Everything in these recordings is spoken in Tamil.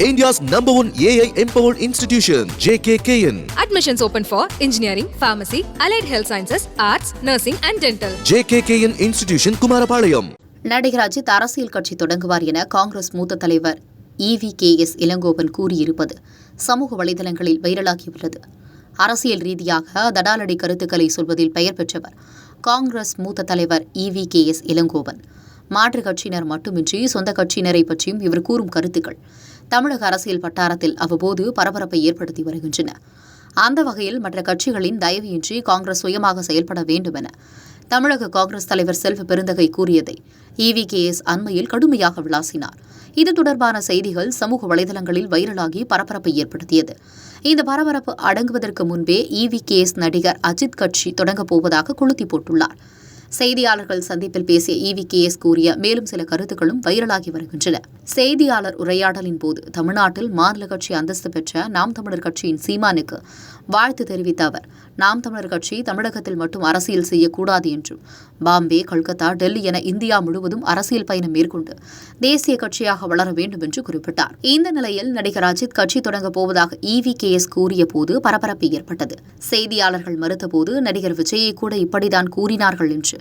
India's #1 AI empowered institution, JKKN. Admissions open for engineering, pharmacy, allied health sciences, arts, nursing and dental. JKKN Institution, Kumarapalayam. நடிகர் அஜித் அரசியல் கட்சி தொடங்குவார் என காங்கிரஸ் மூத்த தலைவர் EVKS இளங்கோவன் கூறியிருப்பது சமூக வலைதளங்களில் வைரலாகியுள்ளது. அரசியல் ரீதியாக தடாலடி கருத்துக்களை சொல்வதில் பெயர் பெற்றவர் காங்கிரஸ் மூத்த தலைவர் EVKS இளங்கோவன். மாற்றுக் கட்சியினர் மட்டுமின்றி சொந்த கட்சியினரை பற்றியும் இவர் கூறும் கருத்துக்கள் தமிழக அரசியல் வட்டாரத்தில் அவ்வப்போது பரபரப்பை ஏற்படுத்தி வருகின்றன. அந்த வகையில் மற்ற கட்சிகளின் தயவின்றி காங்கிரஸ் சுயமாக செயல்பட வேண்டும் என தமிழக காங்கிரஸ் தலைவர் செல்வ பெருந்தகை கூறியதை EVKS அண்மையில் கடுமையாக விளாசினார். இது தொடர்பான செய்திகள் சமூக வலைதளங்களில் வைரலாகி பரபரப்பை ஏற்படுத்தியது. இந்த பரபரப்பு அடங்குவதற்கு முன்பே EVKS நடிகர் அஜித் கட்சி தொடங்கப் போவதாக கொளுத்தி போட்டுள்ளார். செய்தியாளர்கள் சந்திப்பில் பேசிய EVKS கூறிய மேலும் சில கருத்துக்களும் வைரலாகி வருகின்றன. செய்தியாளர் உரையாடலின் போது தமிழ்நாட்டில் மாநில கட்சி அந்தஸ்து பெற்ற நாம் தமிழர் கட்சியின் சீமானுக்கு வாழ்த்து தெரிவித்த அவர், நாம் தமிழர் கட்சி தமிழகத்தில் மட்டும் அரசியல் செய்யக்கூடாது என்றும் பாம்பே, கல்கத்தா, டெல்லி என இந்தியா முழுவதும் அரசியல் பயணம் மேற்கொண்டு தேசிய கட்சியாக வளர வேண்டும் என்று குறிப்பிட்டார். இந்த நிலையில் நடிகர் அஜித் கட்சி தொடங்கப் போவதாக EVKS கூறிய போது பரபரப்பு ஏற்பட்டது. செய்தியாளர்கள் மறுத்தபோது நடிகர் விஜயை கூட இப்படிதான் கூறினார்கள் என்று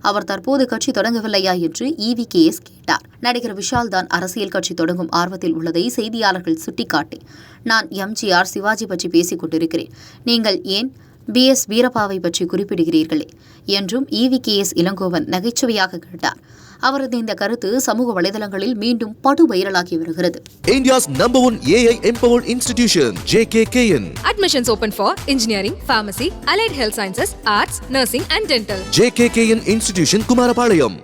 அவர் தற்போது கட்சி தொடங்கவில்லையா என்று EVKS கேட்டார். நடிகர் விஷால் தான் அரசியல் கட்சி தொடங்கும் ஆர்வத்தில் உள்ளதை செய்தியாளர்கள் சுட்டிக்காட்டி, நான் MGR, சிவாஜி பற்றி பேசிக் கொண்டிருக்கிறேன், நீங்கள் ஏன் BS வீரப்பாவை பற்றி குறிப்பிடுகிறீர்களே என்றும் EVKS இளங்கோவன் நகைச்சுவையாக கேட்டார். அவரது இந்த கருத்து சமூக வலைதளங்களில் மீண்டும் படு வைரலாகி வருகிறது. India's #1 AI empowered institution, JKKN. Admissions open for engineering, pharmacy, allied health sciences, arts, nursing and dental. JKKN Institution, Kumarapalayam.